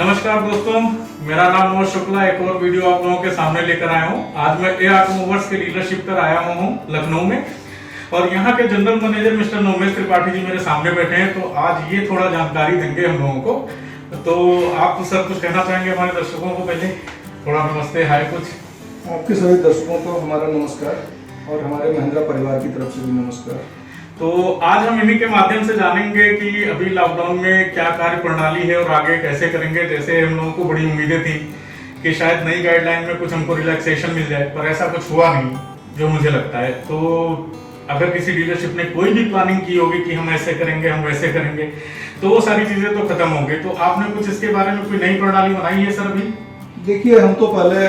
नमस्कार दोस्तों, मेरा नाम मोहन शुक्ला। एक और वीडियो आप लोगों के सामने लेकर आया हूँ। आज मैं ए ऑटोमोबाइल्स के डीलरशिप पर आया हूँ लखनऊ में, और यहाँ के general manager mister Nomesh Tripathi ji मेरे सामने बैठे हैं। तो आज ये थोड़ा जानकारी देंगे हम लोगों को। तो आप सर कुछ कहना चाहेंगे हमारे दर्शकों को? पहले थोड़ा नमस्ते, हाय कुछ। आपके सभी दर्शकों को हमारा नमस्कार और हमारे महिंद्रा परिवार की तरफ से भी नमस्कार। तो आज हम इन्हीं के माध्यम से जानेंगे कि अभी लॉकडाउन में क्या कार्य प्रणाली है और आगे कैसे करेंगे। जैसे हम लोगों को बड़ी उम्मीदें थी कि शायद नई गाइडलाइन में कुछ हमको रिलैक्सेशन मिल जाए, पर ऐसा कुछ हुआ नहीं जो मुझे लगता है। तो अगर किसी डीलरशिप ने कोई भी प्लानिंग की होगी कि हम ऐसे करेंगे, हम वैसे करेंगे, तो वो सारी चीजें तो खत्म होंगी। तो आपने कुछ इसके बारे में कोई नई प्रणाली बनाई है सर अभी? देखिए, हम तो पहले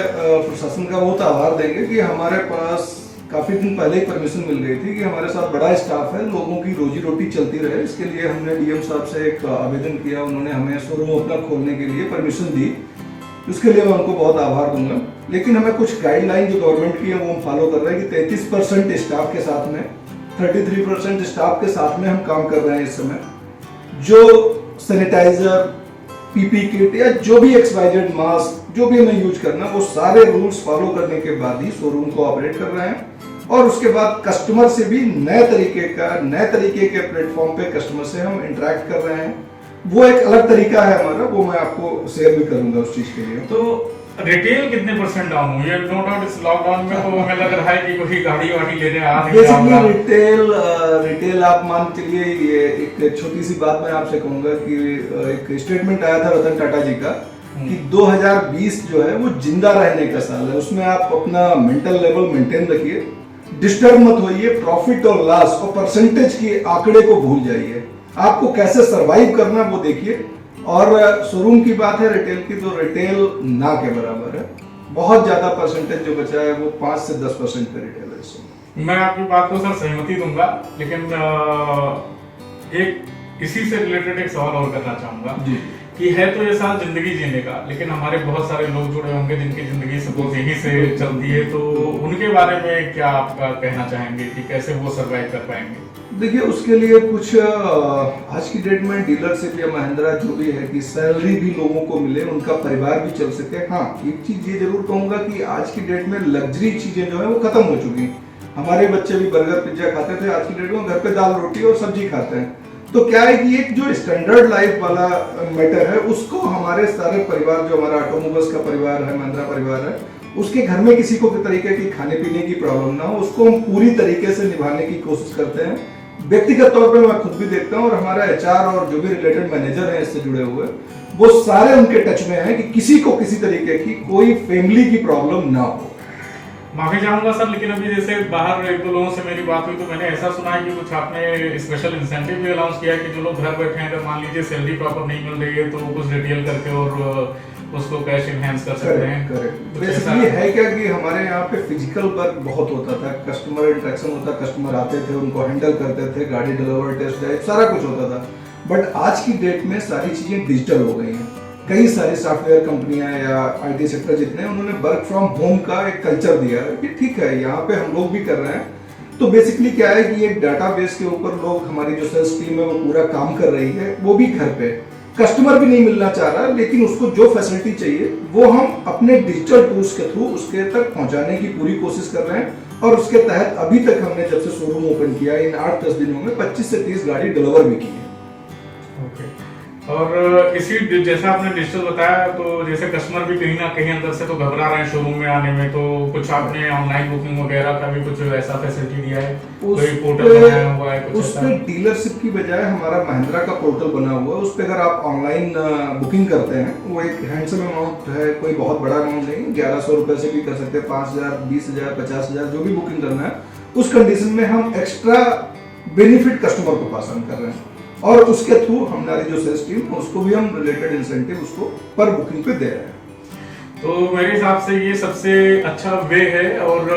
प्रशासन का बहुत आभार देंगे कि हमारे पास काफी दिन पहले ही परमिशन मिल गई थी कि हमारे साथ बड़ा स्टाफ है, लोगों की रोजी रोटी चलती रहे। इसके लिए हमने डीएम साहब से एक आवेदन किया, उन्होंने हमें शोरूम अपना खोलने के लिए परमिशन दी। उसके लिए मैं उनको बहुत आभार दूंगा। लेकिन हमें कुछ गाइडलाइन जो गवर्नमेंट की है वो हम फॉलो कर रहे हैं कि 33% स्टाफ के साथ में, 33% स्टाफ के साथ में हम काम कर रहे हैं इस समय। जो सैनिटाइजर, पीपी किट या जो भी XYZ मास्क जो भी हमें यूज करना, वो सारे रूल्स फॉलो करने के बाद ही शोरूम को ऑपरेट कर रहे हैं। और उसके बाद कस्टमर से भी नए तरीके के प्लेटफॉर्म पे कस्टमर से हम इंटरेक्ट कर रहे हैं। वो एक अलग तरीका है हमारा, वो मैं आपको शेयर भी करूंगा उस चीज के लिए। तो रिटेल कितने % डाउन हुई है? नो डाउट इस लॉकडाउन में तो हमें लग रहा है कि कोई गाड़ी वाड़ी लेने आ नहीं रहा होगा। रिटेल आप मान चलिए, ये एक छोटी सी बात मैं आपसे कहूंगा कि एक स्टेटमेंट आया था रतन टाटा जी का कि 2020 जो है वो जिंदा रहने का साल है। उसमें आप अपना मेंटल लेवल मेंटेन रखिए, डिस्टर्ब मत होइए, प्रॉफिट और लॉस और परसेंटेज के आंकड़े को भूल जाइए, आपको कैसे सरवाइव करना वो देखिए। और शोरूम की बात है रिटेल की, तो रिटेल ना के बराबर है। बहुत ज्यादा परसेंटेज जो बचा है वो 5 से 10% पे रिटेल है। मैं आपकी बात को सर सहमति दूंगा, लेकिन एक इसी से रिलेटेड एक सवाल और करना चाहूंगा कि है तो ये साल जिंदगी जीने का, लेकिन हमारे बहुत सारे लोग जुड़े होंगे जिनकी जिंदगी सपोज यहीं से चलती है। तो उनके बारे में क्या आपका कहना चाहेंगे कि कैसे वो सर्वाइव कर पाएंगे? देखिए, उसके लिए कुछ आज की डेट में डीलरशिप या महिंद्रा जो भी है कि सैलरी भी लोगों को मिले, उनका परिवार भी चल सके। हाँ, एक चीज ये जरूर कहूंगा कि आज की डेट में लग्जरी चीजें जो है वो खत्म हो चुकी हैं। हमारे बच्चे भी बर्गर पिज्जा खाते थे, आज की डेट में घर पे दाल रोटी और सब्जी खाते हैं। तो क्या है कि एक जो स्टैंडर्ड लाइफ वाला मैटर है उसको हमारे सारे परिवार, जो हमारा ऑटोमोबाइल्स का परिवार है, महिंद्रा परिवार है, उसके घर में किसी को भी तरीके की खाने पीने की प्रॉब्लम ना हो, उसको हम पूरी तरीके से निभाने की कोशिश करते हैं। व्यक्तिगत तौर पे मैं खुद भी देखता हूँ और हमारा HR और जो भी रिलेटेड मैनेजर हैं इससे जुड़े हुए, वो सारे उनके टच में हैं कि किसी को किसी तरीके की कोई फैमिली की प्रॉब्लम ना हो। माफी चाहूंगा सर, लेकिन अभी जैसे बाहर एक दो लोगों से मेरी बात हुई तो मैंने ऐसा सुना है कि कुछ आपने स्पेशल इंसेंटिव भी अनाउंस किया है कि जो लोग घर बैठे हैं, अगर मान लीजिए सैलरी प्रॉपर नहीं मिल रही है तो कुछ रिटेल करके और उसको कैश इनहैंस कर सकते हैं। करेक्ट। बेसिकली है क्या कि हमारे यहाँ पे फिजिकल वर्क बहुत होता था, कस्टमर इंटरेक्शन होता, कस्टमर आते थे, उनको हैंडल करते थे, गाड़ी डिलीवर, टेस्ट ड्राइव, सारा कुछ होता था। बट आज की डेट में सारी चीजें डिजिटल हो गई हैं। कई सारी सॉफ्टवेयर कंपनियां या IT सेक्टर जितने, उन्होंने वर्क फ्रॉम होम का एक कल्चर दिया है कि ठीक है, यहाँ पे हम लोग भी कर रहे हैं। तो बेसिकली क्या है कि एक डाटाबेस के ऊपर लोग, हमारी जो सेल्स टीम है वो पूरा काम कर रही है, वो भी घर पे। कस्टमर भी नहीं मिलना चाह रहा, लेकिन उसको जो फैसिलिटी चाहिए वो हम अपने डिजिटल टूल्स के थ्रू उसके तक पहुंचाने की पूरी कोशिश कर रहे हैं। और उसके तहत अभी तक हमने जब से शोरूम ओपन किया, इन 8-10 दिनों में 25 से 30 गाड़ी डिलीवर भी की है। और इसी जैसा आपने डिजिटल बताया, तो जैसे कस्टमर भी कहीं ना कहीं अंदर से तो घबरा रहे हैं शोरूम में आने में, तो कुछ आपने ऑनलाइन बुकिंग वगैरह का भी कुछ ऐसा फैसिलिटी दिया है? कोई पोर्टल बनाया हुआ है कुछ? उस पे डीलरशिप की बजाय हमारा महिंद्रा का पोर्टल बना हुआ है। उस पे अगर आप ऑनलाइन बुकिंग करते हैं, वो एक हैंडसम अमाउंट है, कोई बहुत बड़ा अमाउंट नहीं, 1100 रुपए से भी कर सकते हैं, 5000, 20000, 50000, जो भी बुकिंग करना है। उस कंडीशन में हम एक्स्ट्रा बेनिफिट कस्टमर को पास ऑन कर रहे हैं, और उसके थ्रू हमारी जो सेल्स टीम, उसको भी हम रिलेटेड इंसेंटिव उसको पर बुकिंग पे दे रहे हैं। तो मेरे हिसाब से ये सबसे अच्छा वे है। और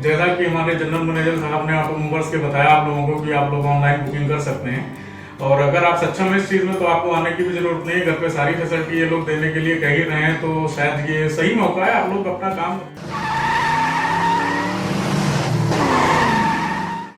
जैसा कि हमारे जनरल मैनेजर साहब ने ऑटोमोबाइल्स के बताया आप लोगों को कि आप लोग ऑनलाइन बुकिंग कर सकते हैं, और अगर आप सक्षम है इस चीज में तो आपको आने की भी जरूरत नहीं है। घर पे सारी फैसिलिटी ये लोग देने के लिए कह ही रहे हैं, तो शायद ये सही मौका है, आप लोग अपना काम